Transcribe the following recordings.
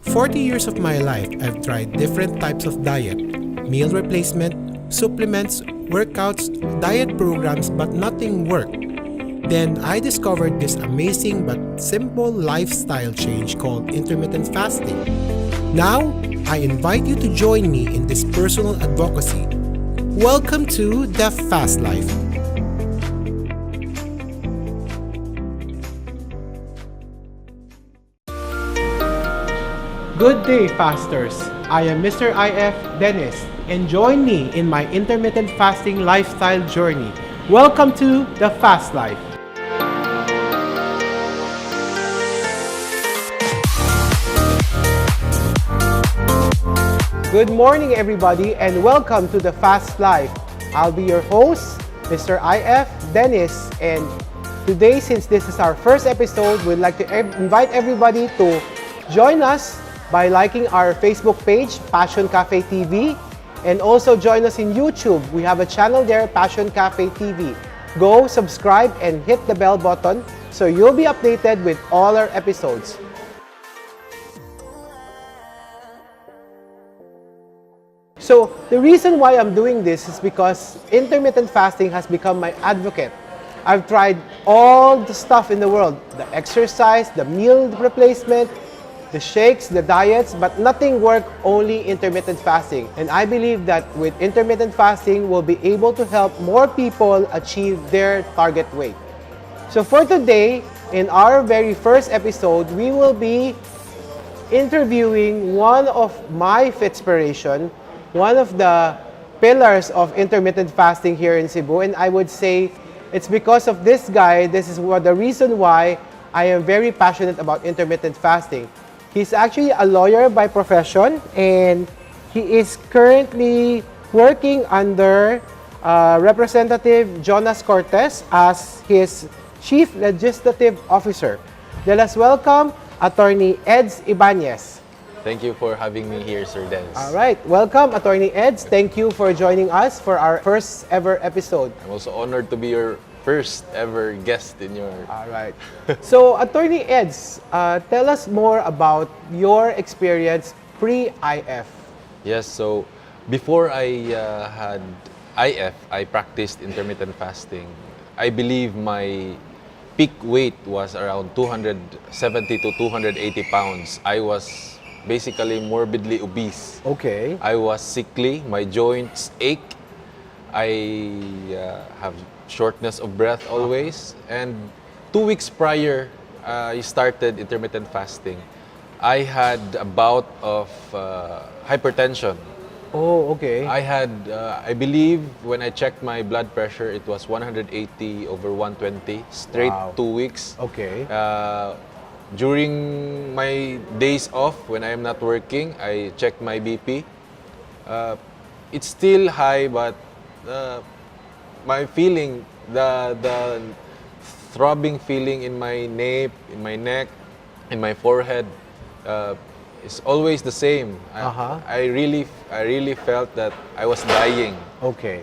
40 years of my life, I've tried different types of diet, meal replacement, supplements, workouts, diet programs, but nothing worked. Then I discovered this amazing but simple lifestyle change called intermittent fasting. Now, I invite you to join me in this personal advocacy. Welcome to The Fast Life. Good day, fasters. I am Mr. Edz Ibanez, and join me in my intermittent fasting lifestyle journey. Welcome to The Fast Life. Good morning, everybody, and welcome to The Fast Life. I'll be your host, Mr. Edz Ibanez, and today, since this is our first episode, we'd like to invite everybody to join us by liking our Facebook page, Passion Cafe TV, and also join us in YouTube. We have a channel there, Passion Cafe TV. Go subscribe and hit the bell button so you'll be updated with all our episodes. So the reason why I'm doing this is because intermittent fasting has become my advocate. I've tried all the stuff in the world, the exercise, the meal replacement, the shakes, the diets, but nothing worked, only intermittent fasting. And I believe that with intermittent fasting, we'll be able to help more people achieve their target weight. So for today, in our very first episode, we will be interviewing one of my Fitspiration, one of the pillars of intermittent fasting here in Cebu. And I would say it's because of this guy, this is the reason why I am very passionate about intermittent fasting. He's actually a lawyer by profession, and he is currently working under Representative Jonas Cortez as his Chief Legislative Officer. Let us welcome Attorney Edz Ibanez. Thank you for having me here, Sir Dennis. All right, welcome, Attorney Edz. Thank you for joining us for our first ever episode. I'm also honored to be your first ever guest in your... All right. So, Attorney Edz, tell us more about your experience pre-IF. Yes, so before I had IF, I practiced intermittent fasting. I believe my peak weight was around 270 to 280 pounds. I was basically morbidly obese. Okay. I was sickly, my joints ache. I have shortness of breath always. And 2 weeks prior, I started intermittent fasting. I had a bout of hypertension. Oh, okay. I had, I believe, when I checked my blood pressure, it was 180 over 120, straight Wow. 2 weeks. Okay. During my days off, when I am not working, I checked my BP. It's still high, but my feeling, the throbbing feeling in my nape, in my neck, in my forehead, is always the same. I really felt that I was dying. Okay.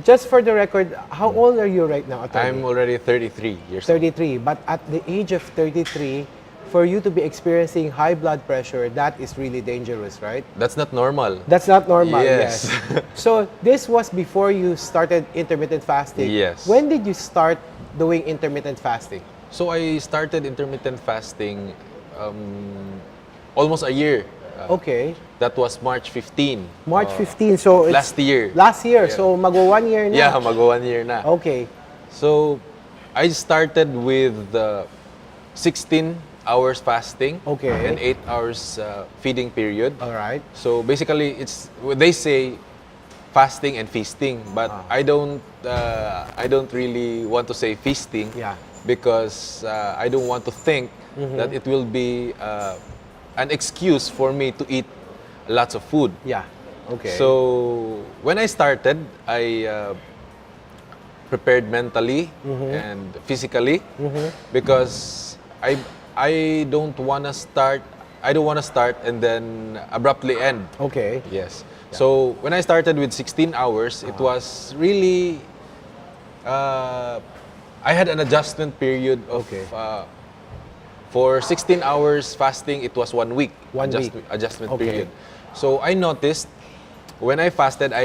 Just for the record, how old are you right now, Attorney? I'm already 33 years old. 33. But at the age of 33, for you to be experiencing high blood pressure, that is really dangerous, right? That's not normal. That's not normal, Yes. So this was before you started intermittent fasting. Yes. When did you start doing intermittent fasting? So I started intermittent fasting almost a year. Okay. That was March 15. March 15, so it's Last year. Last year, Yeah. so mag-o 1 year na. Yeah, mag 1 year na. Okay. So I started with 16 hours fasting Okay. and 8 hours feeding period. All right. So basically, they say fasting and feasting, but I don't really want to say feasting. Yeah. Because I don't want to think that it will be an excuse for me to eat lots of food. Yeah. Okay. So when I started, I prepared mentally and physically because I don't want to start. I don't want to start and then abruptly end. Okay. Yes. So when I started with 16 hours, it was really I had an adjustment period of For 16 hours fasting, it was 1 week. 1 week. Adjustment Okay. period. So I noticed when I fasted,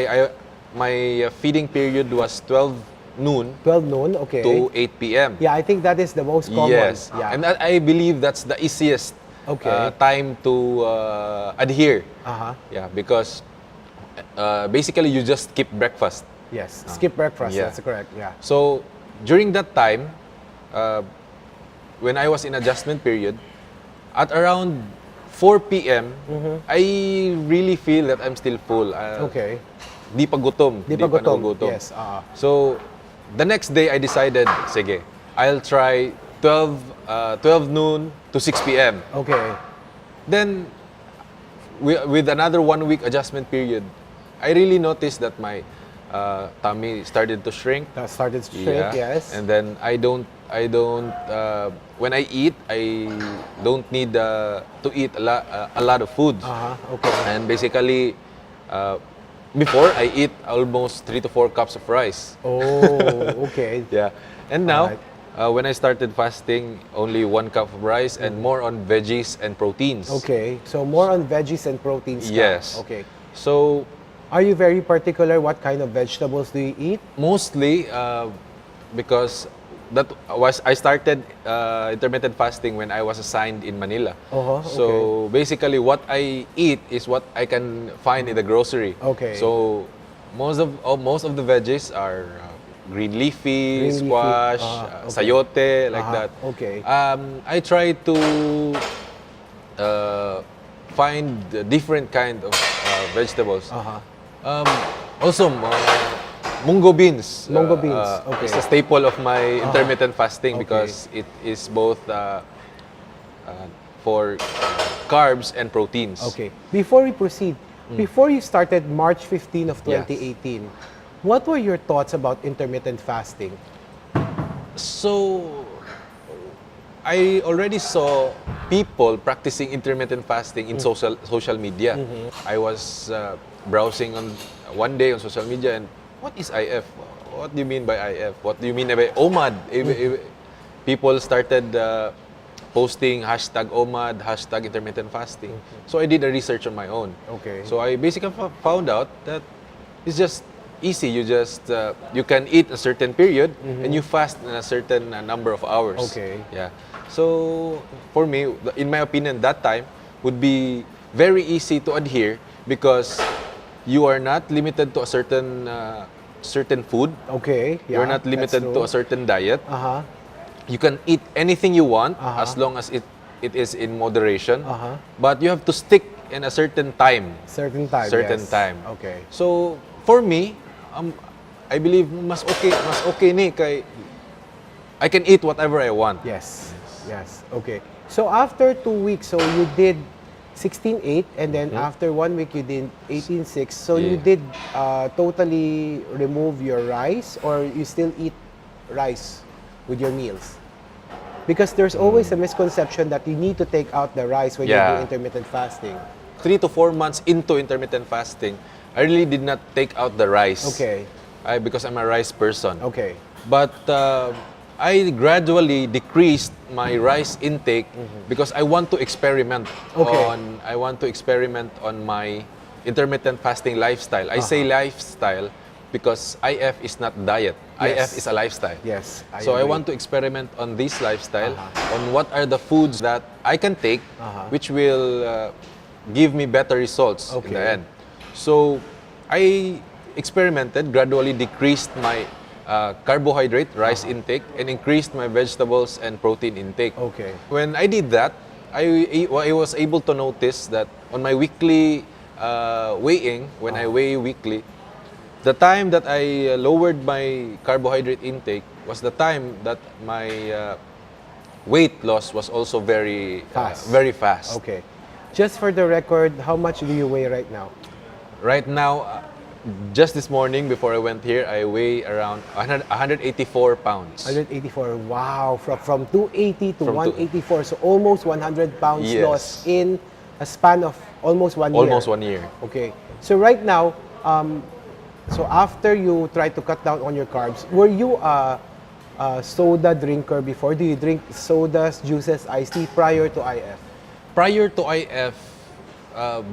my feeding period was 12 noon 12 noon, okay. to 8 p.m. Yeah, I think that is the most common. Yes, Yeah. and I believe that's the easiest Okay. time to adhere. Uh-huh. Yeah, because basically you just skip breakfast. Yes. Skip breakfast. yeah. That's correct. Yeah. So during that time, when I was in adjustment period, at around 4 p.m., I really feel that I'm still full. Okay. Di pa gutom. Di pa gutom. nagugutom. Yes. So, the next day I decided, sige, I'll try 12 noon to 6 p.m. Okay. Then, with another 1 week adjustment period, I really noticed that my tummy started to shrink. That started to shrink. Yes. And then when I eat, I don't need to eat a lot of foods. Okay. And basically, before I eat almost 3 to 4 cups of rice. Oh, okay. Yeah. And now, Alright. when I started fasting, only 1 cup of rice and more on veggies and proteins. Okay. So more on veggies and proteins. ka. Yes. Okay. So, Are you very particular what kind of vegetables do you eat? mostly because I started intermittent fasting when I was assigned in Manila. So basically, what I eat is what I can find in the grocery. Okay. So most of the veggies are green leafy, Green leafy. squash, Okay. sayote, like that. Okay. I try to find different kind of vegetables. Also, mungo beans. Mungo beans, okay. It's a staple of my intermittent fasting because it is both for carbs and proteins. Okay. Before we proceed, before you started March 15 of Yes. 2018, what were your thoughts about intermittent fasting? So, I already saw people practicing intermittent fasting in social media. I was browsing on one day on social media, and what is IF? What do you mean by IF? What do you mean by OMAD? People started posting hashtag OMAD, hashtag intermittent fasting. So I did a research on my own. Okay. So I basically found out that it's just easy. You can eat a certain period and you fast in a certain number of hours. Okay. Yeah. So for me, in my opinion, that time would be very easy to adhere because you are not limited to a certain food. Okay. Yeah, You're not limited that's to true. a certain diet. Uh-huh. You can eat anything you want as long as it is in moderation. But you have to stick in a certain time. Certain time. Certain yes. time. Okay. So for me, I believe mas okay ni kay I can eat whatever I want. Yes. Yes. Okay. So after 2 weeks, so you did 16:8, and then after 1 week you did 18:6. So you Yeah. did totally remove your rice, or you still eat rice with your meals? Because there's always a misconception that you need to take out the rice when you do Yeah. intermittent fasting. 3 to 4 months into intermittent fasting, I really did not take out the rice. Okay. Because I'm a rice person. Okay. But I gradually decreased my rice intake because I want to experiment Okay. on my intermittent fasting lifestyle. I say lifestyle because IF is not diet. Yes. IF is a lifestyle. Yes. So I agree. want to experiment on this lifestyle, on what are the foods that I can take, which will give me better results in the Okay. end. So I experimented, gradually decreased my carbohydrate, rice intake, and increased my vegetables and protein intake. Okay. When I did that, I was able to notice that on my weekly weighing, when I weigh weekly, the time that I lowered my carbohydrate intake was the time that my weight loss was also very fast. Okay. Just for the record, how much do you weigh right now? Right now, just this morning before I went here, I weigh around 184 pounds. 184. Wow. From 280 to From 184. So almost 100 pounds Yes. lost in a span of almost 1 year. Almost 1 year. Okay. So right now, so after you try to cut down on your carbs, were you soda drinker before? Do you drink sodas, juices, iced tea prior to IF? Prior to IF,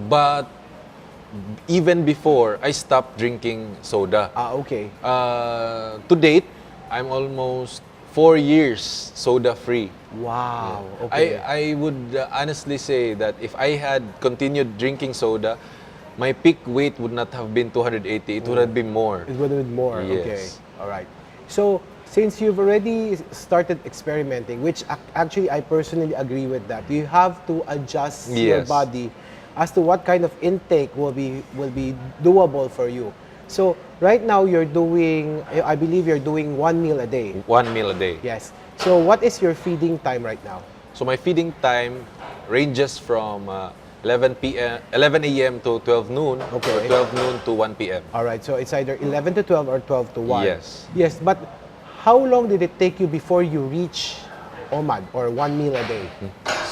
but even before, I stopped drinking soda. Okay. To date, I'm almost 4 years soda-free. Wow. Okay. I would honestly say that if I had continued drinking soda, my peak weight would not have been 280. It would have been more. It would have been more. Yes. Okay. All right. So, since you've already started experimenting, which actually I personally agree with that, you have to adjust your Yes. body as to what kind of intake will be doable for you. So, right now you're doing, I believe you're doing 1 meal a day. 1 meal a day. Yes. So, what is your feeding time right now? So my feeding time ranges from 11 a.m. to 12 noon, Okay. or 12 noon to 1 p.m. All right. So, it's either 11 to 12 or 12 to 1. Yes. Yes, but how long did it take you before you reach OMAD or 1 meal a day?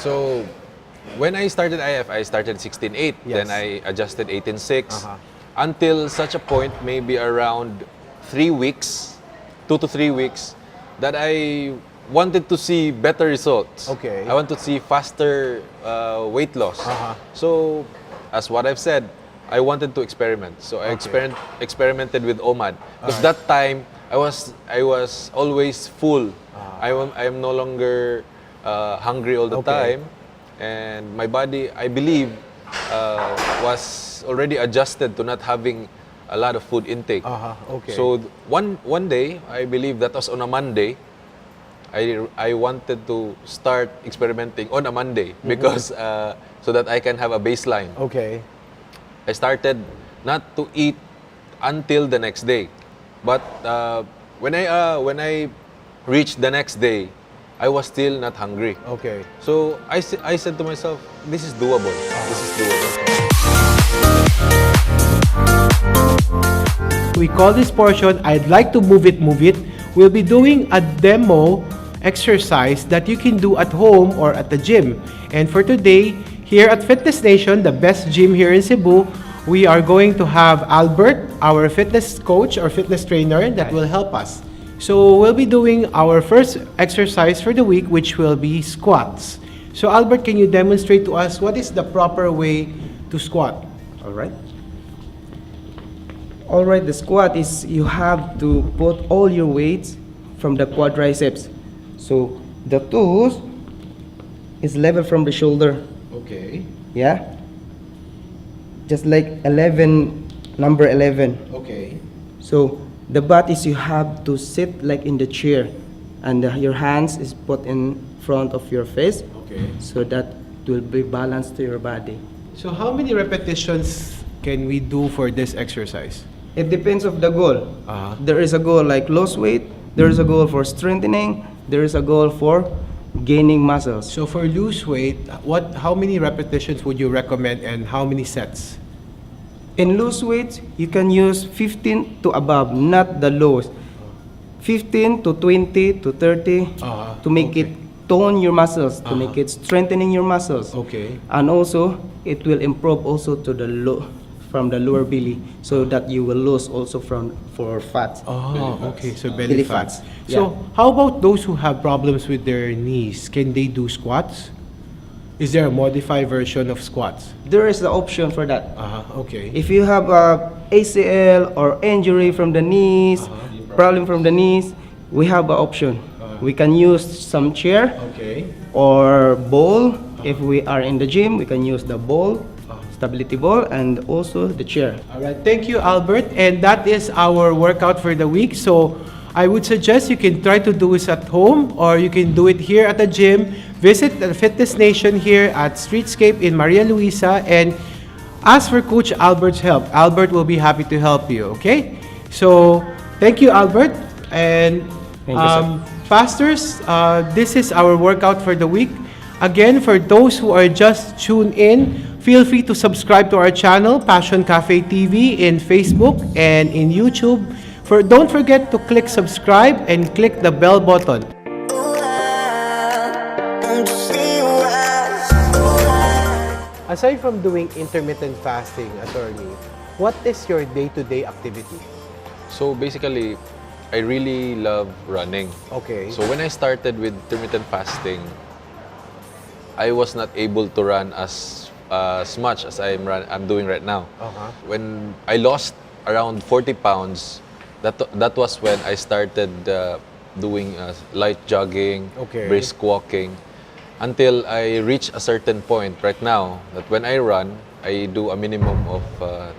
So when I started IF, I started 16.8. Yes. Then I adjusted 18.6 Uh-huh. until such a point, maybe around 3 weeks, 2 to 3 weeks, that I wanted to see better results. Okay. I want to see faster weight loss. Uh-huh. So, as what I've said, I wanted to experiment. So I Okay. experimented with OMAD. Because that time, I was always full. I am no longer hungry all the Okay. time. And my body, I believe, was already adjusted to not having a lot of food intake. Okay. So one day, I believe that was on a Monday, I wanted to start experimenting on a Monday because so that I can have a baseline. Okay. I started not to eat until the next day, but when I reached the next day, I was still not hungry. Okay. So I said to myself, this is doable. This is doable. We call this portion, I'd like to move it, move it. We'll be doing a demo exercise that you can do at home or at the gym. And for today, here at Fitness Nation, the best gym here in Cebu, we are going to have Albert, our fitness coach or fitness trainer that will help us. So we'll be doing our first exercise for the week, which will be squats. So Albert, can you demonstrate to us what is the proper way to squat? All right. All right, the squat is you have to put all your weights from the quadriceps. So the toes is level from the shoulder. Okay. Yeah. Just like 11, number 11. Okay. So the butt is you have to sit like in the chair, and your hands is put in front of your face. Okay. So that will be balanced to your body. So how many repetitions can we do for this exercise? It depends of the goal. Uh-huh. There is a goal like lose weight. There is a goal for strengthening. There is a goal for gaining muscles. So for lose weight, how many repetitions would you recommend and how many sets? In loose weight, you can use 15 to above, not the lowest. 15 to 20 to 30 to make okay. it tone your muscles, to make it strengthening your muscles. Okay. And also, it will improve also to the low, from the lower belly, so that you will lose also for fat. Oh, okay. So belly Belly fats. fats. So how about those who have problems with their knees? Can they do squats? Is there a modified version of squats? There is the option for that. Okay. If you have a ACL or injury from the knees, problem from the knees, we have an option. We can use some chair Okay. or ball. If we are in the gym, we can use the ball, stability ball, and also the chair. All right. Thank you, Albert. And that is our workout for the week. So I would suggest you can try to do this at home or you can do it here at the gym. Visit the Fitness Nation here at Streetscape in Maria Luisa and ask for Coach Albert's help. Albert will be happy to help you, okay? So, thank you, Albert. And Thank you, sir. Fasters, this is our workout for the week. Again, for those who are just tuned in, feel free to subscribe to our channel, Passion Cafe TV, in Facebook and in YouTube. Don't forget to click subscribe and click the bell button. Aside from doing intermittent fasting, attorney, what is your day-to-day activity? So basically, I really love running. Okay. So when I started with intermittent fasting, I was not able to run as much as I'm doing right now. Uh-huh. When I lost around 40 pounds, that was when I started doing light jogging, Okay. brisk walking, until I reach a certain point right now that when I run, I do a minimum of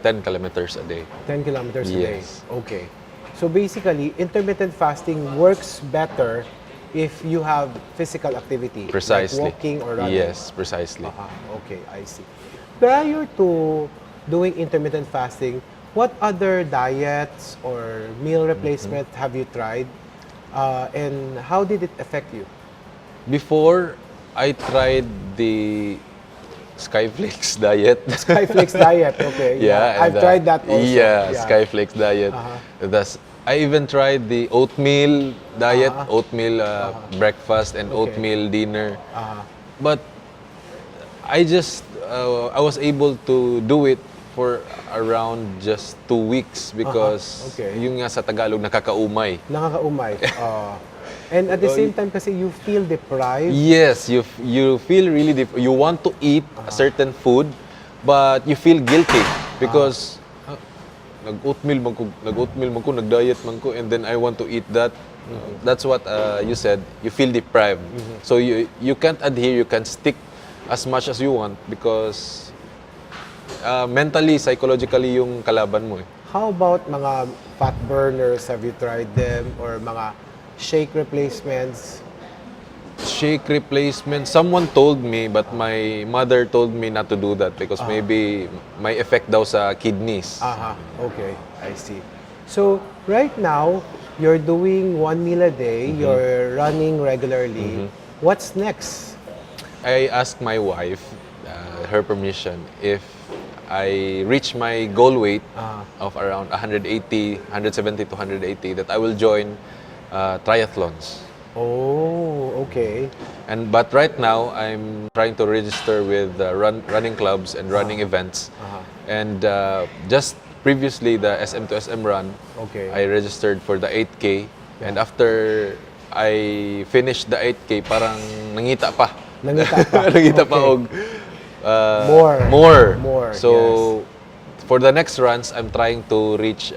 10 kilometers a day. 10 kilometers a day. Yes. Okay. So basically, intermittent fasting works better if you have physical activity. Precisely. Like walking or running. Yes, precisely. Okay, I see. Prior to doing intermittent fasting, what other diets or meal replacement have you tried? And how did it affect you? Before, I tried the Skyflakes diet. Skyflakes diet, okay. Yeah, I've and, tried that also. Yeah, Skyflakes diet. I even tried the oatmeal diet, oatmeal breakfast and Okay. oatmeal dinner. But I was able to do it for around just 2 weeks because Okay. yung nga sa Tagalog nakakaumay. Nakakaumay. And at the same time kasi you feel deprived. Yes, you feel really you want to eat a certain food, but you feel guilty because nag-oatmeal man ko, nag-diet man ko, and then I want to eat that. That's what you said. You feel deprived, so you can't adhere. You can't stick as much as you want because mentally, psychologically yung kalaban mo. How about mga fat burners? Have you tried them? Or mga shake replacements? Shake replacement, someone told me, but my mother told me not to do that because maybe may effect daw sa kidneys. Okay, I see. So, right now, you're doing 1 meal a day, you're running regularly. What's next? I asked my wife, her permission, if I reach my goal weight of around 170 to 180, that I will join triathlons. Oh, okay. But right now, I'm trying to register with running clubs and running events. And just previously, the SM to SM run, Okay. I registered for the 8K. And after I finished the 8K, parang nangita pa. Nangita pa. Nangita pa Okay. og More. So for the next runs, I'm trying to reach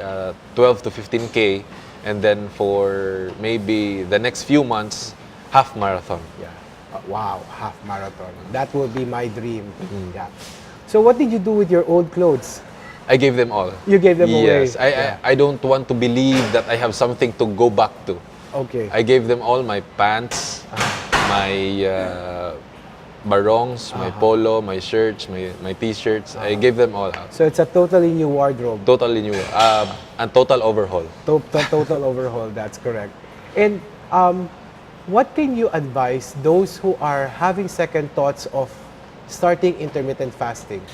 12 to 15K, and then for maybe the next few months, half marathon. Yeah. Wow, half marathon. That would be my dream. Yeah. So what did you do with your old clothes? I gave them all. You gave them away? Yes, I don't want to believe that I have something to go back to. Okay. I gave them all, my pants, my barongs, my polo, my shirts, my t-shirts. I gave them all out. So it's a totally new wardrobe. Totally new. And total overhaul. Total overhaul, that's correct. And what can you advise those who are having second thoughts of starting intermittent fasting?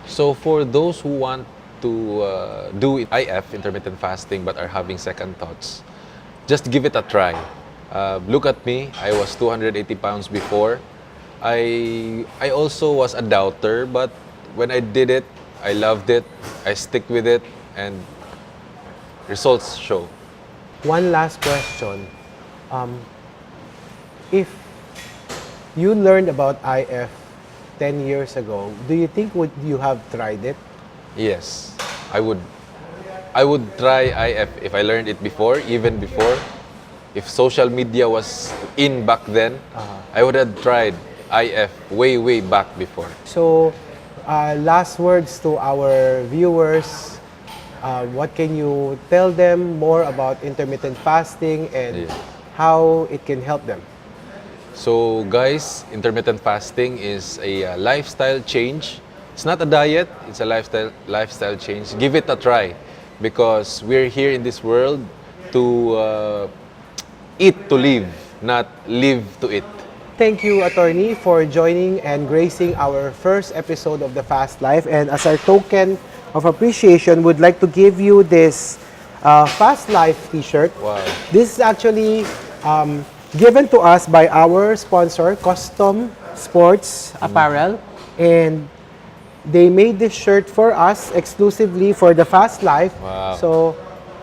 So for those who want to do IF, intermittent fasting, but are having second thoughts, just give it a try. Look at me. I was 280 pounds before. I also was a doubter, but when I did it, I loved it. I stick with it, and results show. One last question. If you learned about IF 10 years ago, do you think would you have tried it? Yes, I would. I would try IF if I learned it before, even before. If social media was in back then, I would have tried IF way back before. So, last words to our viewers. What can you tell them more about intermittent fasting and how it can help them? So guys, intermittent fasting is a lifestyle change. It's not a diet, it's a lifestyle change. Give it a try because we're here in this world to eat to live, not live to eat. Thank you, Attorney, for joining and gracing our first episode of The Fast Life. And as our token of appreciation, would like to give you this Fast Life t-shirt. Wow. This is actually given to us by our sponsor, Custom Sports Apparel. And they made this shirt for us exclusively for The Fast Life. Wow. So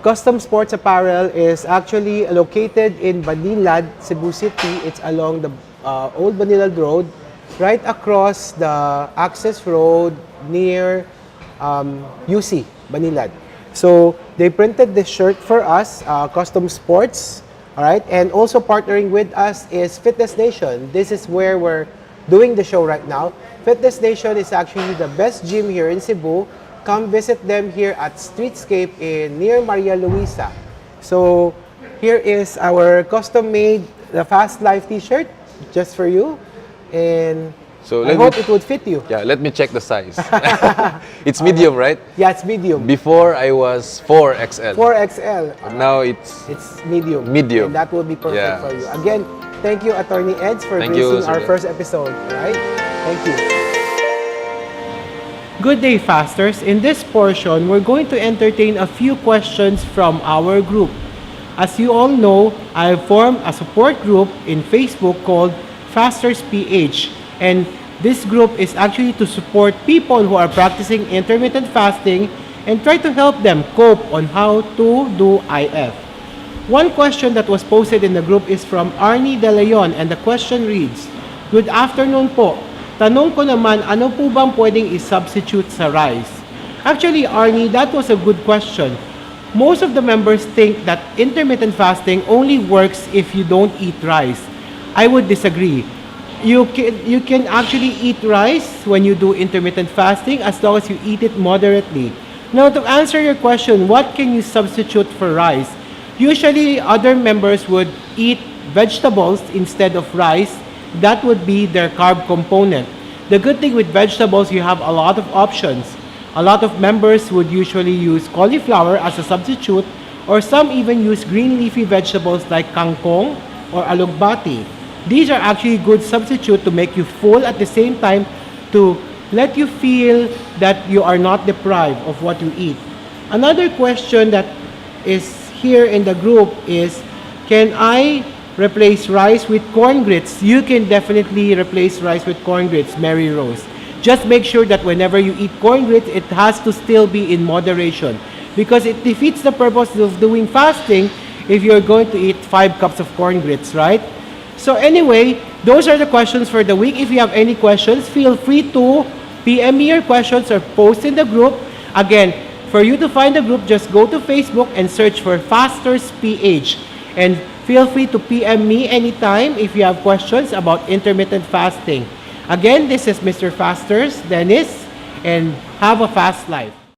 Custom Sports Apparel is actually located in Banilad, Cebu City. It's along the old Banilad Road, right across the access road near UC, Banilad. So they printed this shirt for us, Custom Sports, all right? And also partnering with us is Fitness Nation. This is where we're doing the show right now. Fitness Nation is actually the best gym here in Cebu. Come visit them here at Streetscape near Maria Luisa. So here is our custom-made the Fast Life t-shirt just for you. And So I hope it would fit you. Yeah, let me check the size. It's medium, right? Yeah, it's medium. Before I was 4XL. 4XL. Now it's medium. Medium. And that will be perfect Yeah. for you. Again, thank you, Attorney Edz, for Thank you, gracing our Sir. first episode. All right? Thank you. Good day, Fasters. In this portion, we're going to entertain a few questions from our group. As you all know, I formed a support group in Facebook called Fasters PH. And this group is actually to support people who are practicing intermittent fasting and try to help them cope on how to do IF. One question that was posted in the group is from Arnie De Leon, and the question reads, Good afternoon po. Tanong ko naman, ano po bang pwedeng i-substitute sa rice? Actually, Arnie, that was a good question. Most of the members think that intermittent fasting only works if you don't eat rice. I would disagree. You can actually eat rice when you do intermittent fasting as long as you eat it moderately. Now, to answer your question, what can you substitute for rice? Usually, other members would eat vegetables instead of rice. That would be their carb component. The good thing with vegetables, you have a lot of options. A lot of members would usually use cauliflower as a substitute, or some even use green leafy vegetables like kangkong or alugbati. These are actually good substitute to make you full at the same time to let you feel that you are not deprived of what you eat. Another question that is here in the group is, can I replace rice with corn grits? You can definitely replace rice with corn grits, Mary Rose. Just make sure that whenever you eat corn grits, it has to still be in moderation, because it defeats the purpose of doing fasting if you're going to eat 5 cups of corn grits, right? So anyway, those are the questions for the week. If you have any questions, feel free to PM me your questions or post in the group. Again, for you to find the group, just go to Facebook and search for Fasters PH. And feel free to PM me anytime if you have questions about intermittent fasting. Again, this is Mr. Fasters, Dennis, and have a fast life.